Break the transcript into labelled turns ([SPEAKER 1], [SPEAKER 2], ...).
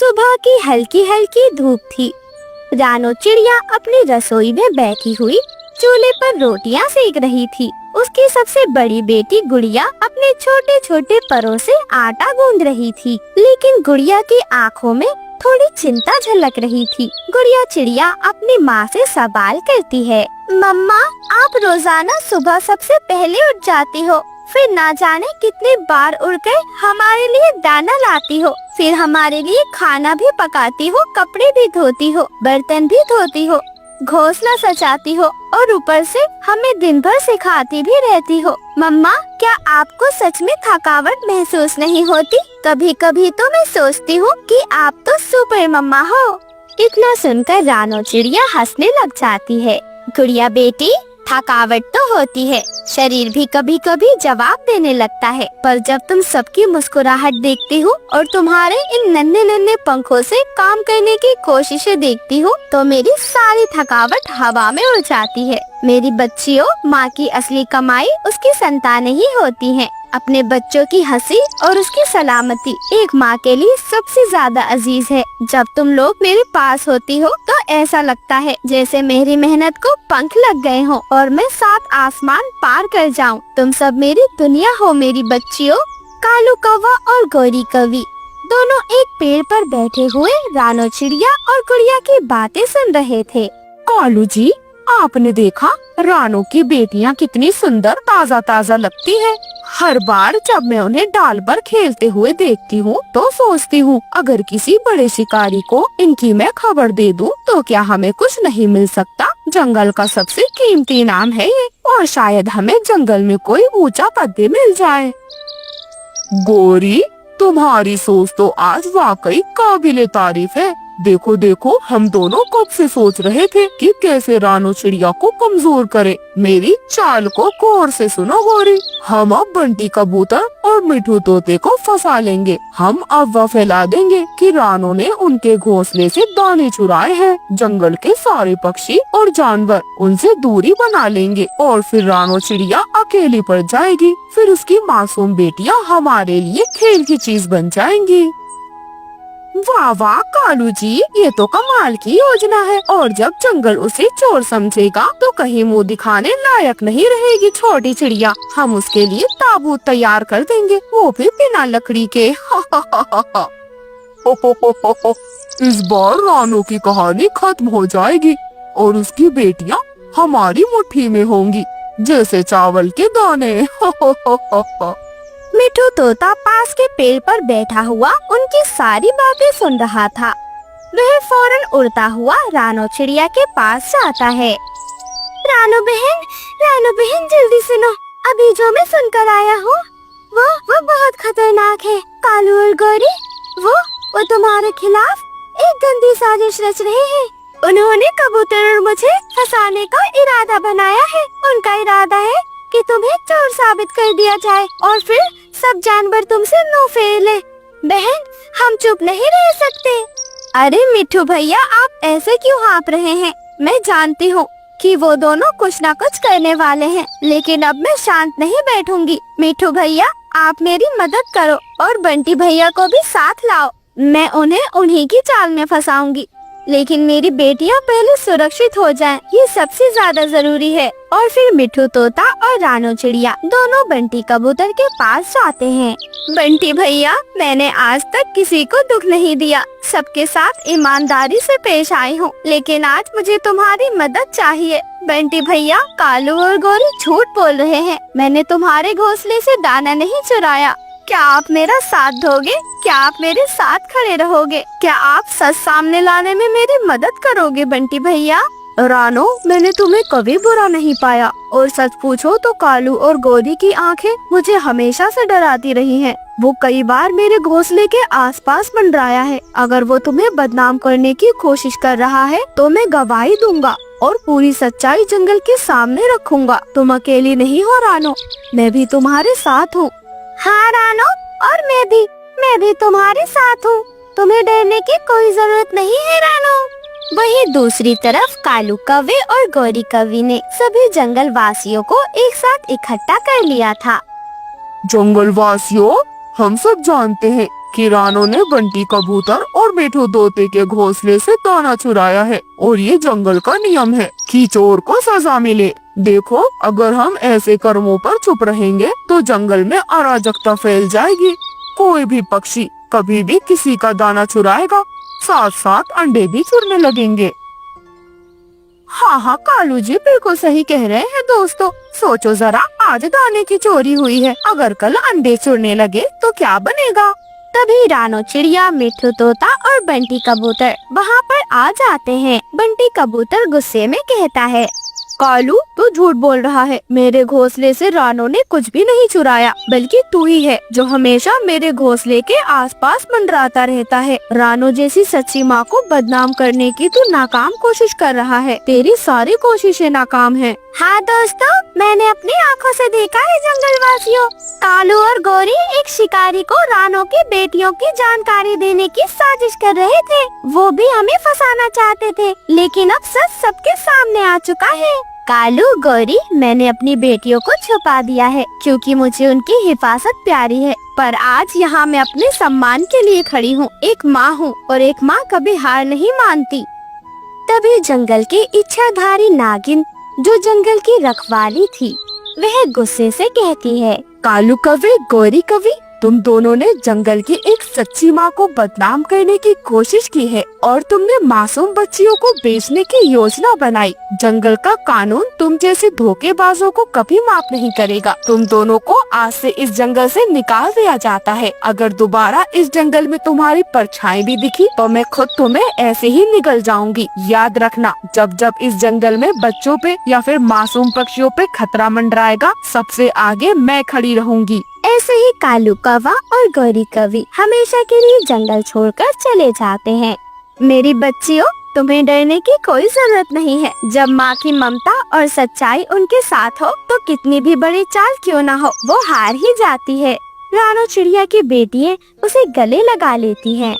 [SPEAKER 1] सुबह की हल्की हल्की धूप थी। रानो चिड़िया अपनी रसोई में बैठी हुई चूल्हे पर रोटियां सेक रही थी। उसकी सबसे बड़ी बेटी गुड़िया अपने छोटे छोटे परों से आटा गूंद रही थी, लेकिन गुड़िया की आंखों में थोड़ी चिंता झलक रही थी। गुड़िया चिड़िया अपनी माँ से सवाल करती है, मम्मा, आप रोजाना सुबह सबसे पहले उठ जाती हो, फिर ना जाने कितनी बार उड़कर हमारे लिए दाना लाती हो, फिर हमारे लिए खाना भी पकाती हो, कपड़े भी धोती हो, बर्तन भी धोती हो, घोंसला सजाती हो और ऊपर से हमें दिन भर सिखाती भी रहती हो। मम्मा, क्या आपको सच में थकावट महसूस नहीं होती? कभी कभी तो मैं सोचती हूँ कि आप तो सुपर मम्मा हो। इतना सुनकर रानो चिड़िया हंसने लग जाती है। गुड़िया बेटी, थकावट तो होती है, शरीर भी कभी कभी जवाब देने लगता है, पर जब तुम सबकी मुस्कुराहट देखती हो और तुम्हारे इन नन्हे नन्हे पंखों से काम करने की कोशिशें देखती हो, तो मेरी सारी थकावट हवा में उड़ जाती है। मेरी बच्चियों, माँ की असली कमाई उसकी संतानें ही होती हैं। अपने बच्चों की हंसी और उसकी सलामती एक माँ के लिए सबसे ज्यादा अजीज है। जब तुम लोग मेरे पास होती हो तो ऐसा लगता है जैसे मेरी मेहनत को पंख लग गए हो और मैं 7 आसमान पार कर जाऊं। तुम सब मेरी दुनिया हो मेरी बच्चियों। कालू कौवा और गौरी कवि दोनों एक पेड़ पर बैठे हुए रानो चिड़िया और गुड़िया की बातें सुन रहे थे।
[SPEAKER 2] कालू जी, आपने देखा रानो की बेटियां कितनी सुंदर ताजा ताजा लगती हैं। हर बार जब मैं उन्हें डाल पर खेलते हुए देखती हूँ तो सोचती हूँ, अगर किसी बड़े शिकारी को इनकी मैं खबर दे दूँ तो क्या हमें कुछ नहीं मिल सकता? जंगल का सबसे कीमती इनाम है ये, और शायद हमें जंगल में कोई ऊंचा पद भी मिल जाए। गौरी, तुम्हारी सोच तो आज वाकई काबिले तारीफ है। देखो देखो, हम दोनों कब से सोच रहे थे कि कैसे रानो चिड़िया को कमजोर करे। मेरी चाल को गौर से सुनो गौरी, हम अब बंटी कबूतर और मिठू तोते को फंसा लेंगे। हम अफवाह फैला देंगे कि रानो ने उनके घोंसले से दाने चुराए हैं। जंगल के सारे पक्षी और जानवर उनसे दूरी बना लेंगे और फिर रानो चिड़िया अकेली पड़ जाएगी। फिर उसकी मासूम बेटियां हमारे लिए खेल की चीज बन जाएंगी। वाह वाह कालू जी, ये तो कमाल की योजना है। और जब जंगल उसे चोर समझेगा तो कहीं मुंह दिखाने लायक नहीं रहेगी छोटी चिड़िया। हम उसके लिए ताबूत तैयार कर देंगे, वो भी बिना लकड़ी के। इस बार रानो की कहानी खत्म हो जाएगी और उसकी बेटियां हमारी मुट्ठी में होंगी, जैसे चावल के दाने।
[SPEAKER 1] मिठू तोता पास के पेड़ पर बैठा हुआ उनकी सारी बातें सुन रहा था। वह फौरन उड़ता हुआ रानो चिड़िया के पास जाता है। रानो बहन जल्दी सुनो, अभी जो मैं सुनकर आया हूँ वो बहुत खतरनाक है। कालू और गौरी वो तुम्हारे खिलाफ एक गंदी साजिश रच रहे हैं। उन्होंने कबूतर और मुझे फंसाने का इरादा बनाया है। उनका इरादा है कि तुम्हें चोर साबित कर दिया जाए और फिर सब जानवर तुमसे मुंह फेर ले। बहन, हम चुप नहीं रह सकते। अरे मिठू भैया, आप ऐसे क्यों हाँप रहे हैं? मैं जानती हूँ कि वो दोनों कुछ न कुछ करने वाले हैं, लेकिन अब मैं शांत नहीं बैठूंगी। मिठू भैया, आप मेरी मदद करो और बंटी भैया को भी साथ लाओ। मैं उन्हें उन्हीं की चाल में फंसाऊंगी, लेकिन मेरी बेटियां पहले सुरक्षित हो जाएं, ये सबसे ज्यादा जरूरी है। और फिर मिठू तोता और रानो चिड़िया दोनों बंटी कबूतर के पास जाते हैं। बंटी भैया, मैंने आज तक किसी को दुख नहीं दिया, सबके साथ ईमानदारी से पेश आई हूँ, लेकिन आज मुझे तुम्हारी मदद चाहिए। बंटी भैया, कालू और गौरी झूठ बोल रहे हैं। मैंने तुम्हारे घोंसले से दाना नहीं चुराया। क्या आप मेरा साथ दोगे? क्या आप मेरे साथ खड़े रहोगे? क्या आप सच सामने लाने में मेरी मदद करोगे बंटी भैया?
[SPEAKER 2] रानो, मैंने तुम्हें कभी बुरा नहीं पाया, और सच पूछो तो कालू और गौरी की आंखें मुझे हमेशा से डराती रही हैं। वो कई बार मेरे घोंसले के आसपास मंडराया है। अगर वो तुम्हें बदनाम करने की कोशिश कर रहा है तो मैं गवाही दूंगा और पूरी सच्चाई जंगल के सामने रखूंगा। तुम अकेली नहीं हो रानो, मैं भी तुम्हारे साथ हूँ।
[SPEAKER 1] हाँ रानो, और मैं भी तुम्हारे साथ हूँ। तुम्हें डरने की कोई जरूरत नहीं है रानो। वहीं दूसरी तरफ कालू कौवे और गौरी कवि ने सभी जंगल वासियों को एक साथ इकट्ठा कर लिया था।
[SPEAKER 2] जंगल वासियों, हम सब जानते हैं कि रानो ने बंटी कबूतर और मिठू तोते के घोंसले से दाना चुराया है और ये जंगल का नियम है कि चोर को सजा मिले। देखो, अगर हम ऐसे कर्मों पर चुप रहेंगे तो जंगल में अराजकता फैल जाएगी। कोई भी पक्षी कभी भी किसी का दाना चुराएगा, साथ साथ अंडे भी चुरने लगेंगे। हाँ हाँ, कालू जी बिल्कुल सही कह रहे हैं दोस्तों। सोचो जरा, आज दाने की चोरी हुई है, अगर कल अंडे चुरने लगे तो क्या बनेगा।
[SPEAKER 1] तभी रानो चिड़िया, मिठू तोता और बंटी कबूतर वहाँ पर आ जाते हैं। बंटी कबूतर गुस्से में कहता है, कालू तू झूठ बोल रहा है, मेरे घोंसले से रानो ने कुछ भी नहीं चुराया, बल्कि तू ही है जो हमेशा मेरे घोंसले के आसपास मंडराता रहता है। रानो जैसी सच्ची माँ को बदनाम करने की तू नाकाम कोशिश कर रहा है, तेरी सारी कोशिशें नाकाम हैं। हाँ दोस्तों, मैंने अपनी आँखों से देखा है जंगलवासियों, कालू और गौरी एक शिकारी को रानो की बेटियों की जानकारी देने की साजिश कर रहे थे। वो भी हमें फंसाना चाहते थे, लेकिन अब सच सबके सामने आ चुका है। कालू, गौरी, मैंने अपनी बेटियों को छुपा दिया है क्योंकि मुझे उनकी हिफाजत प्यारी है, पर आज यहाँ मैं अपने सम्मान के लिए खड़ी हूँ। एक माँ हूँ और एक माँ कभी हार नहीं मानती। तभी जंगल की इच्छाधारी नागिन, जो जंगल की रखवाली थी, वह गुस्से से कहती है,
[SPEAKER 2] कालू कवि, गौरी कवि, तुम दोनों ने जंगल की एक सच्ची माँ को बदनाम करने की कोशिश की है और तुमने मासूम बच्चियों को बेचने की योजना बनाई। जंगल का कानून तुम जैसे धोखेबाजों को कभी माफ नहीं करेगा। तुम दोनों को आज से इस जंगल से निकाल दिया जाता है। अगर दोबारा इस जंगल में तुम्हारी परछाई भी दिखी तो मैं खुद तुम्हें ऐसे ही निगल जाऊंगी। याद रखना, जब जब इस जंगल में बच्चों पे या फिर मासूम पक्षियों पे खतरा मंडराएगा, सबसे आगे मैं खड़ी रहूंगी।
[SPEAKER 1] ऐसे ही कालू कौवा और गौरी कवि हमेशा के लिए जंगल छोड़कर चले जाते हैं। मेरी बच्चियों, तुम्हें डरने की कोई जरूरत नहीं है। जब माँ की ममता और सच्चाई उनके साथ हो तो कितनी भी बड़ी चाल क्यों ना हो, वो हार ही जाती है। रानो चिड़िया की बेटियां उसे गले लगा लेती हैं।